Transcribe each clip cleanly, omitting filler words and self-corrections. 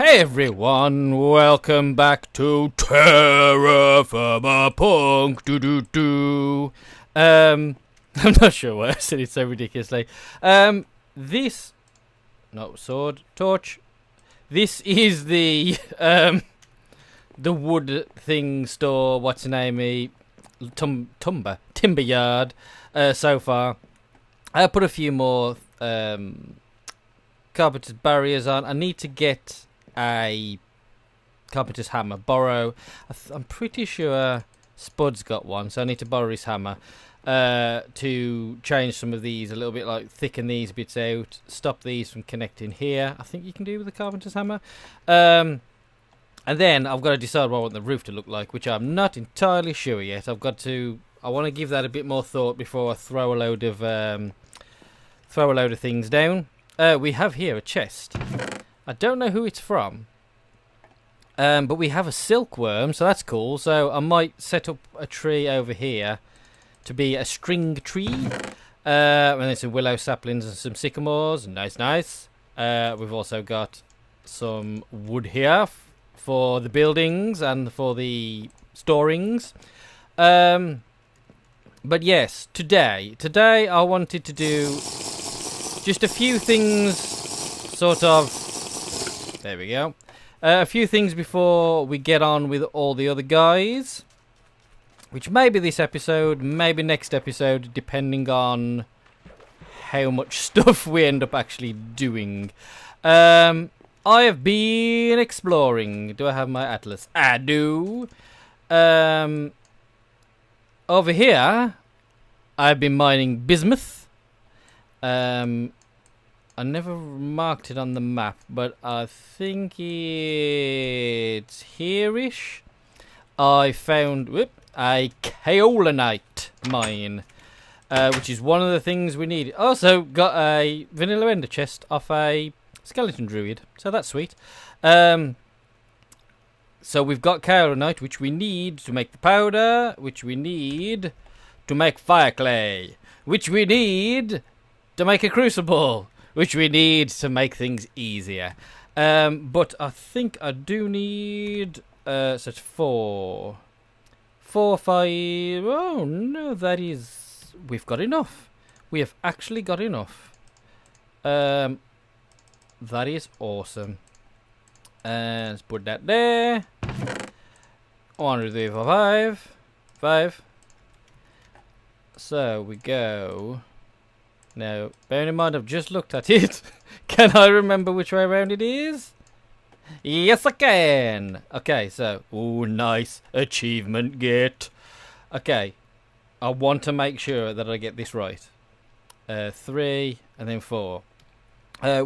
Hey everyone, welcome back to TerraFirmaPunk 2.0. I'm not sure why I said it so ridiculously. Torch. This is the wood thing store. What's the name? Timber yard. So far, I put a few more carpenter's barriers on. I need to get a carpenter's hammer. I'm pretty sure Spud's got one, so I need to borrow his hammer to change some of these a little bit, like thicken these bits out, stop these from connecting here. I think you can do with the carpenter's hammer. And then I've got to decide what I want the roof to look like, which I'm not entirely sure yet. I want to give that a bit more thought before I throw a load of things down. We have here a chest. I don't know who it's from, but we have a silkworm, so that's cool. So I might set up a tree over here to be a string tree. And there's some willow saplings and some sycamores. Nice. We've also got some wood here for the buildings and for the storings. But yes, today I wanted to do just a few things, sort of. There we go. A few things before we get on with all the other guys, which may be this episode, maybe next episode, depending on how much stuff we end up actually doing. I have been exploring. Do I have my atlas? I do. Over here, I've been mining bismuth. I never marked it on the map, but I think it's here-ish. I found a kaolinite mine, which is one of the things we need. Also got a vanilla ender chest off a skeleton druid, so that's sweet. So we've got kaolinite, which we need to make the powder, which we need to make fire clay, which we need to make a crucible, which we need to make things easier. But I think I do need such 4, 5. Oh no, we've got enough. We have actually got enough. That is awesome. Let's put that there. 1, 2, 3, 4, 5. So we go. Now, bearing in mind I've just looked at it, can I remember which way around it is? Yes, I can! Okay, so, nice achievement get. Okay, I want to make sure that I get this right. 3, and then 4.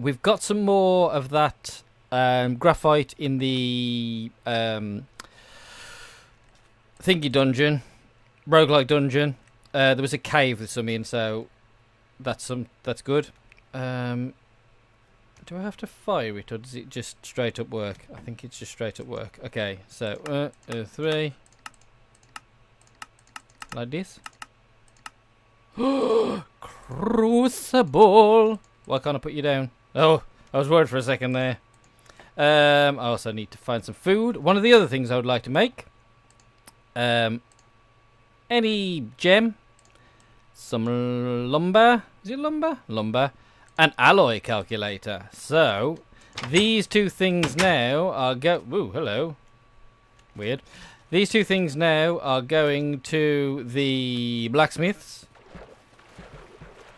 We've got some more of that graphite in the thingy dungeon, roguelike dungeon. There was a cave with some in, so that's good. Do I have to fire it, or does it just straight up work? I think it's just straight up work. Okay, so 3 like this. Crucible. Why can't I put you down? Oh, I was worried for a second there. I also need to find some food. One of the other things I would like to make, any gem, some lumber. Is it lumber? Lumber. An alloy calculator. So, these two things now are Ooh, hello. Weird. These two things now are going to the blacksmiths.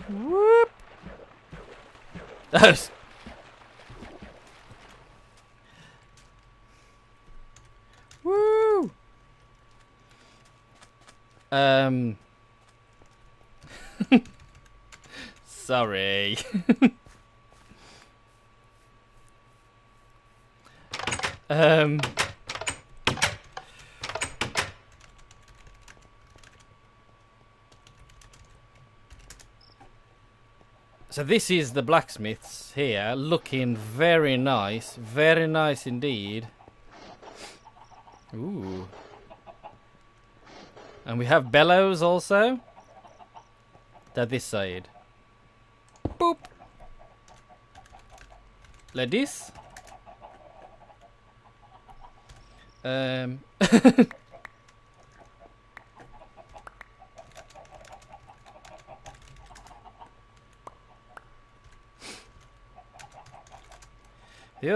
Whoop. Woo. Sorry. So this is the blacksmiths here, looking very nice indeed. Ooh. And we have bellows also. They're this side. Boop. Like this. The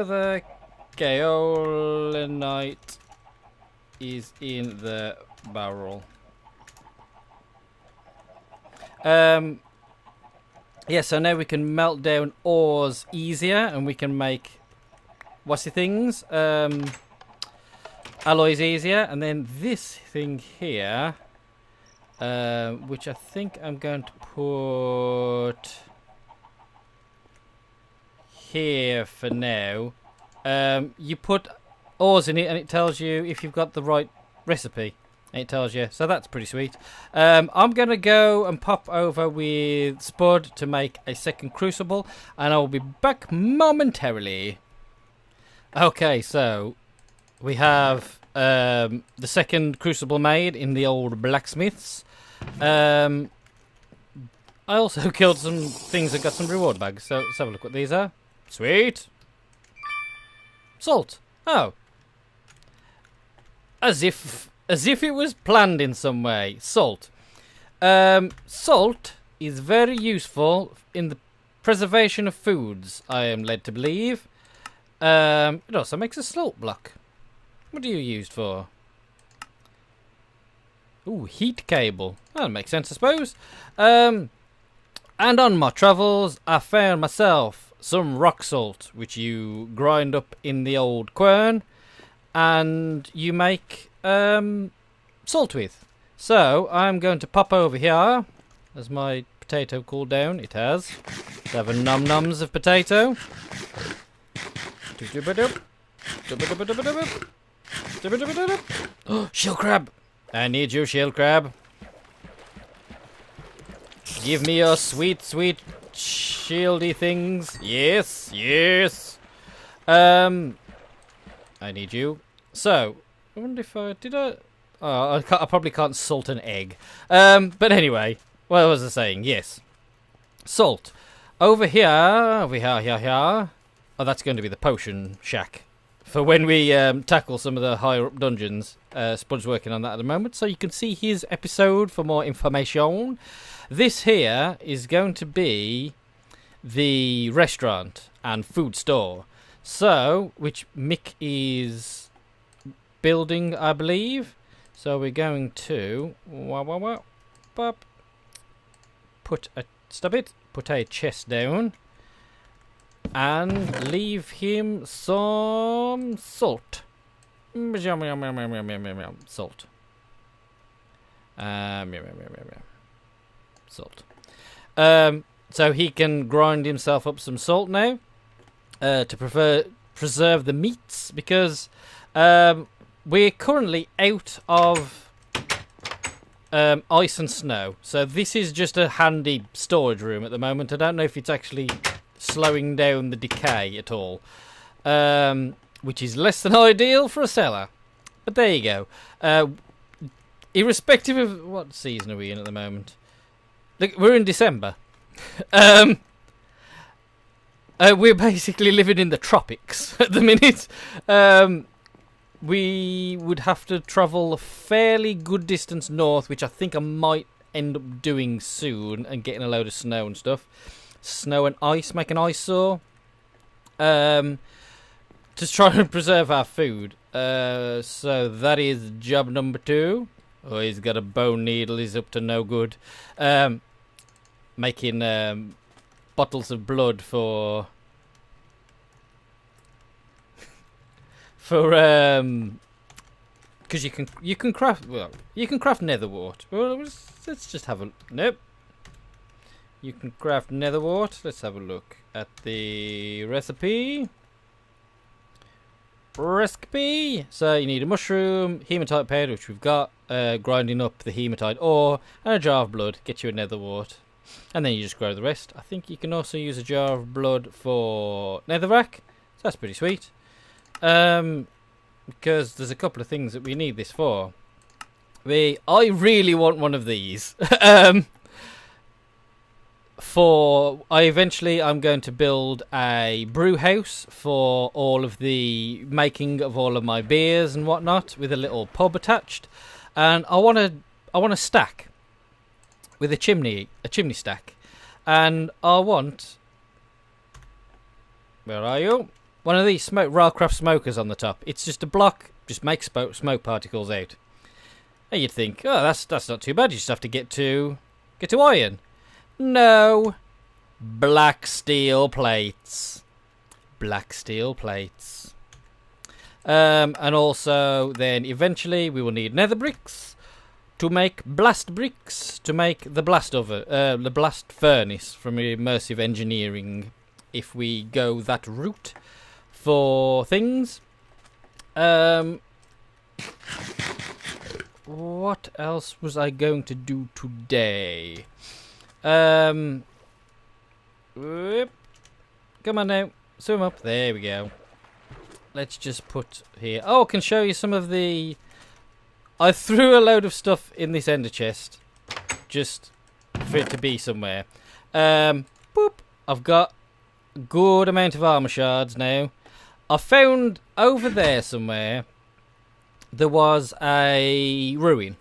other kaolinite is in the barrel. Yeah, so now we can melt down ores easier, and we can make what's the things? Alloys easier, and then this thing here, which I think I'm going to put here for now. You put ores in it and it tells you if you've got the right recipe, and it tells you, so that's pretty sweet. I'm gonna go and pop over with Spud to make a second crucible, and I'll be back momentarily. Okay, so we have the second crucible made in the old blacksmiths. I also killed some things that got some reward bags, so let's have a look what these are. Sweet. Salt. Oh. As if it was planned in some way. Salt. Salt is very useful in the preservation of foods, I am led to believe. It also makes a salt block. What do you use for? Ooh, heat cable. That makes sense, I suppose. And on my travels, I found myself some rock salt, which you grind up in the old quern, and you make salt with. So I'm going to pop over here as my potato cooled down. It has 7 nom-noms of potato. Oh, shell crab! I need you, shell crab. Give me your sweet, sweet shieldy things. Yes, yes. I need you. So, I wonder if I did. Oh, I probably can't salt an egg. But anyway, what was I saying? Yes, salt. Over here, here. Oh, that's going to be the potion shack for when we tackle some of the higher up dungeons. Spud's working on that at the moment, so you can see his episode for more information. This here is going to be the restaurant and food store. So, which Mick is building, I believe. So we're going to put a chest down and leave him some salt. Salt. Salt. So he can grind himself up some salt now to preserve the meats, because we're currently out of ice and snow. So this is just a handy storage room at the moment. I don't know if it's actually slowing down the decay at all, which is less than ideal for a cellar. But there you go. Irrespective of what season are we in at the moment. Look, we're in December. We're basically living in the tropics at the minute. We would have to travel a fairly good distance north, which I think I might end up doing soon, and getting a load of snow and stuff. Snow and ice, make an eyesore. To try and preserve our food. So that is job number 2. Oh, he's got a bone needle. He's up to no good. Making bottles of blood for because you can craft nether wart. Well, let's just have a nope. You can craft nether wart. Let's have a look at the recipe. So you need a mushroom, hematite powder, which we've got, grinding up the hematite ore, and a jar of blood. Get you a nether wart. And then you just grow the rest. I think you can also use a jar of blood for netherrack. So that's pretty sweet. Because there's a couple of things that we need this for. I really want one of these. I'm going to build a brew house for all of the making of all of my beers and whatnot, with a little pub attached, and I want to stack with a chimney stack, and I want, where are you? One of these Railcraft smokers on the top. It's just a block, just makes smoke particles out. And you'd think, oh, that's not too bad. You just have to get to iron. No, black steel plates. Black steel plates. And also, then eventually we will need nether bricks to make blast bricks to make the blast the blast furnace from immersive engineering. If we go that route for things. What else was I going to do today? Come on now, swim up. There we go. Let's just put here. Oh, I can show you some of the. I threw a load of stuff in this ender chest, just for it to be somewhere. Boop. I've got a good amount of armor shards now. I found over there somewhere there was a ruin,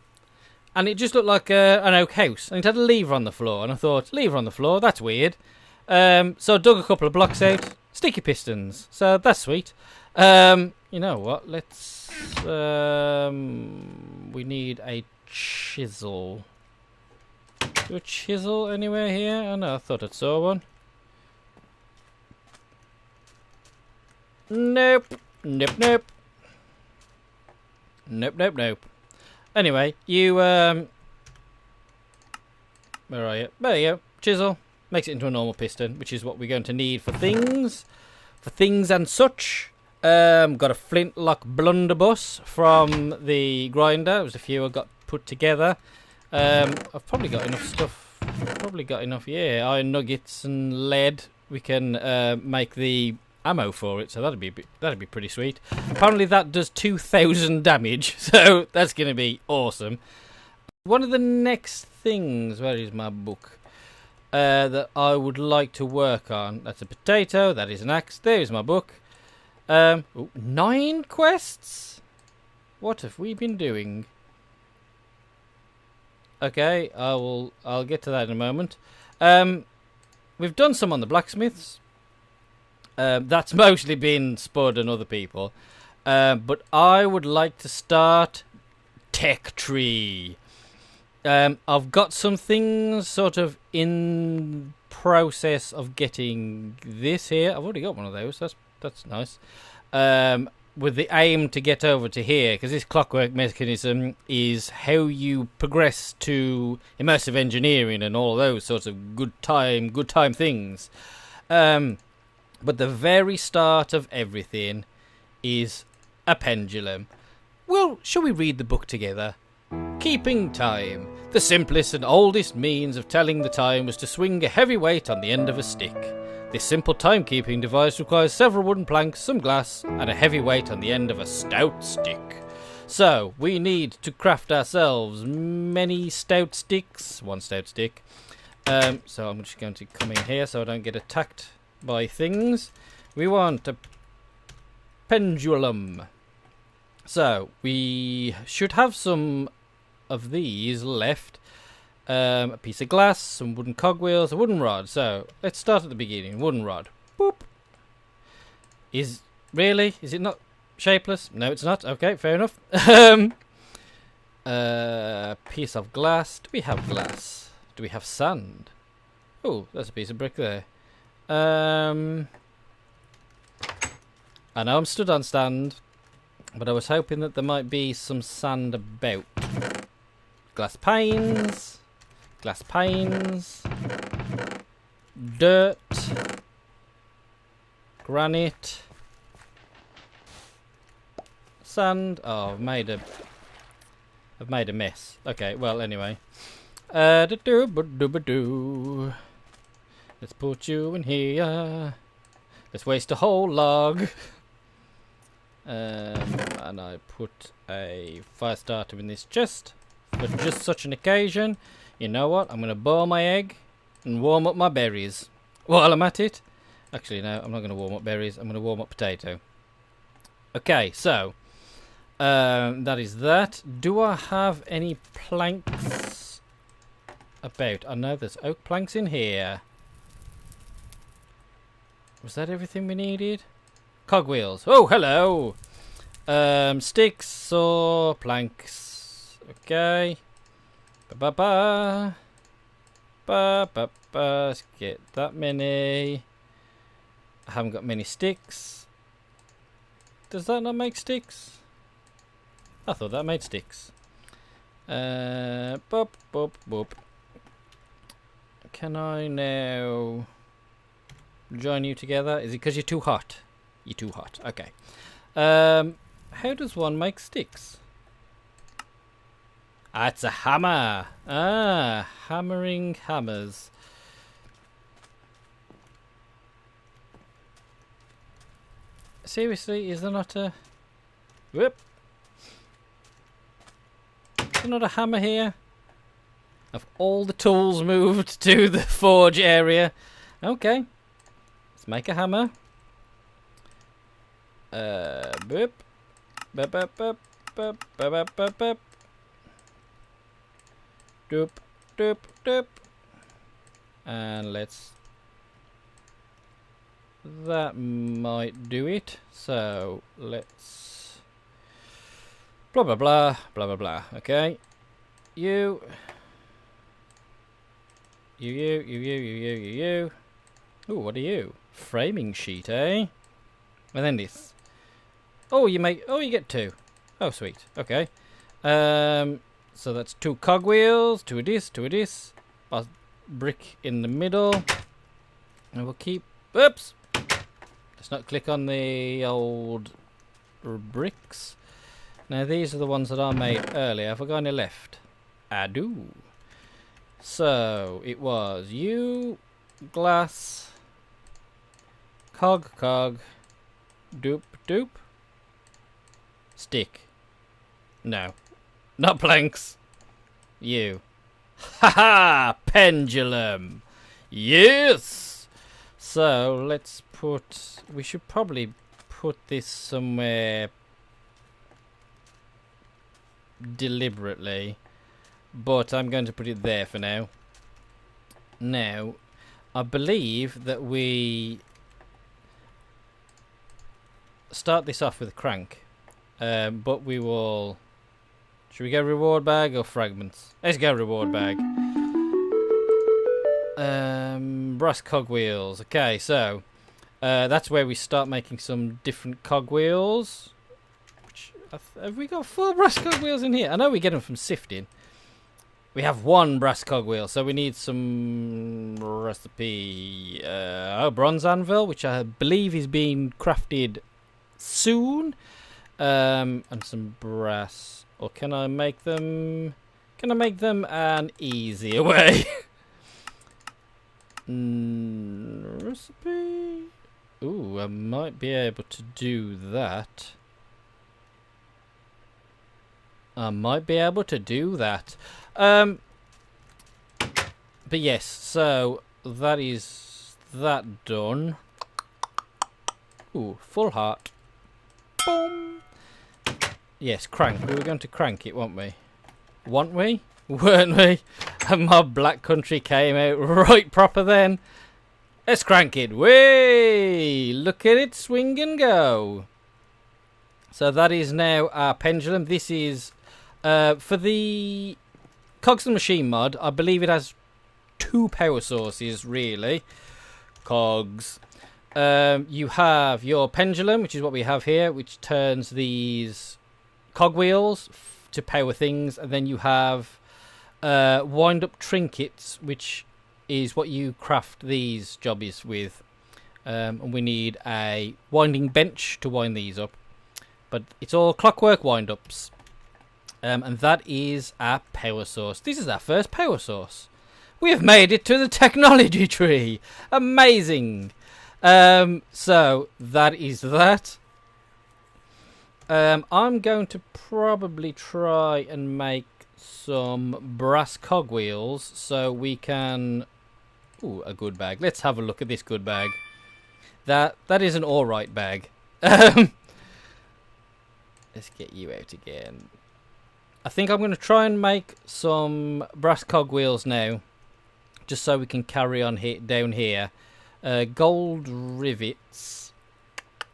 and it just looked like an oak house, and it had a lever on the floor, and I thought, lever on the floor, that's weird. So I dug a couple of blocks out, sticky pistons, so that's sweet. You know what, let's we need a chisel. Is there a chisel anywhere here? Oh no, I thought I saw one. Nope. Nope. Anyway, you where are you? There you go. Chisel makes it into a normal piston, which is what we're going to need for things and such. Got a flintlock blunderbuss from the grinder. There was a few I got put together. I've probably got enough stuff. Yeah, iron nuggets and lead. We can make the ammo for it, so that'd be pretty sweet. Apparently that does 2,000 damage, so that's gonna be awesome. One of the next things, where is my book, that I would like to work on, that's a potato, that is an axe, there's my book. 9 quests? What have we been doing? Okay, I'll get to that in a moment. We've done some on the blacksmiths. That's mostly been Spud and other people. But I would like to start Tech Tree. I've got some things sort of in process of getting this here. I've already got one of those. That's nice. With the aim to get over to here, because this clockwork mechanism is how you progress to immersive engineering and all those sorts of good time things. But the very start of everything is a pendulum. Well, shall we read the book together? Keeping time. The simplest and oldest means of telling the time was to swing a heavy weight on the end of a stick. This simple timekeeping device requires several wooden planks, some glass, and a heavy weight on the end of a stout stick. So, we need to craft ourselves many stout sticks. One stout stick. So I'm just going to come in here so I don't get attacked by things. We want a pendulum. So we should have some of these left. A piece of glass, some wooden cogwheels, a wooden rod. So let's start at the beginning. Wooden rod. Boop. Is it not shapeless? No, it's not. Okay, fair enough. Piece of glass. Do we have glass? Do we have sand? Oh, that's a piece of brick there. I know I'm stood on stand, but I was hoping that there might be some sand about. Glass panes, dirt, granite, sand. Oh, I've made a mess. Okay, well, anyway. Let's put you in here. Let's waste a whole log. And I put a fire starter in this chest for just such an occasion. You know what? I'm going to boil my egg. and warm up my berries while I'm at it. Actually, no, I'm not going to warm up berries. I'm going to warm up potato. Okay, so that is that. Do I have any planks about? I know there's oak planks in here. Was that everything we needed? Cogwheels. Oh, hello. Sticks or planks. Okay. Ba-ba-ba. Ba-ba-ba. Let's get that many. I haven't got many sticks. Does that not make sticks? I thought that made sticks. Boop, boop, boop. Can I now join you together? Is it because you're too hot? You're too hot. Okay. How does one make sticks? Ah, it's a hammer. Ah, hammering hammers. Seriously, is there not a... Whoop. Is there not a hammer here? Have all the tools moved to the forge area? Okay. Let's make a hammer. Boop. Boop, boop, boop, boop, boop, boop, boop. Doop, doop, doop. And let's... That might do it. So, let's... Blah, blah, blah, blah, blah, blah. Okay. You. Ooh, what are you? Framing sheet, eh? And then this. Oh, you make... Oh, you get two. Oh, sweet. Okay. So that's 2 cogwheels, 2 of this, 2 of this. A brick in the middle. And we'll keep... Oops! Let's not click on the old bricks. Now, these are the ones that I made earlier. Have I got any left? I do. So, it was you, glass, cog, doop, doop, stick. No. Not planks. You. Ha ha! Pendulum! Yes! So, let's put... We should probably put this somewhere deliberately. But I'm going to put it there for now. Now, I believe that we start this off with a crank. But we will... Should we go reward bag or fragments? Let's go reward bag. Brass cogwheels. Okay, so that's where we start making some different cogwheels. Which, have we got 4 brass cogwheels in here? I know we get them from sifting. We have 1 brass cogwheel, so we need some recipe. Bronze anvil, which I believe is being crafted soon. And some brass. Or can I make them... Can I make them an easier way? Recipe... Ooh, I might be able to do that. But yes, so that is that done. Ooh, full heart. Boom. Yes, crank. We were going to crank it, weren't we? Weren't we? And my black country came out right proper then. Let's crank it. Way! Look at it swing and go. So that is now our pendulum. This is for the Cogs and Machine mod. I believe it has 2 power sources, really. Cogs. You have your pendulum, which is what we have here, which turns these cogwheels to power things, and then you have wind-up trinkets, which is what you craft these jobbies with. And we need a winding bench to wind these up. But it's all clockwork wind-ups. And that is our power source. This is our first power source. We have made it to the technology tree. Amazing. So that is that. I'm going to probably try and make some brass cogwheels so we can... Ooh, a good bag. Let's have a look at this good bag. That is an alright bag. Let's get you out again. I think I'm going to try and make some brass cogwheels now, just so we can carry on down here. Gold rivets.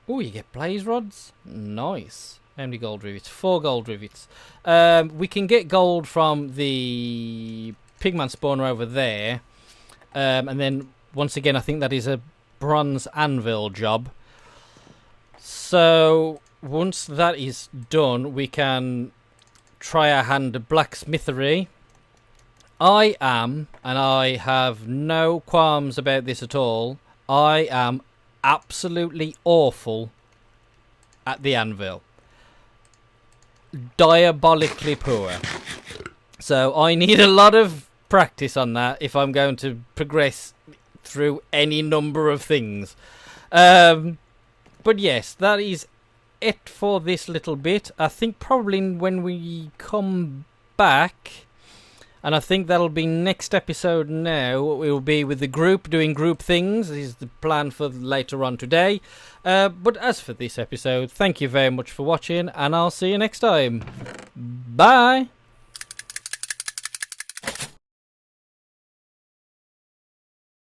Oh, you get blaze rods. Nice. How many gold rivets? 4 gold rivets. We can get gold from the pigman spawner over there. And then, once again, I think that is a bronze anvil job. So, once that is done, we can try our hand at blacksmithery. I am, and I have no qualms about this at all, I am absolutely awful at the anvil. Diabolically poor. So I need a lot of practice on that if I'm going to progress through any number of things. But yes, that is it for this little bit. I think probably when we come back, and I think that'll be next episode now, we will be with the group doing group things. This is the plan for later on today. But as for this episode, thank you very much for watching, and I'll see you next time. Bye!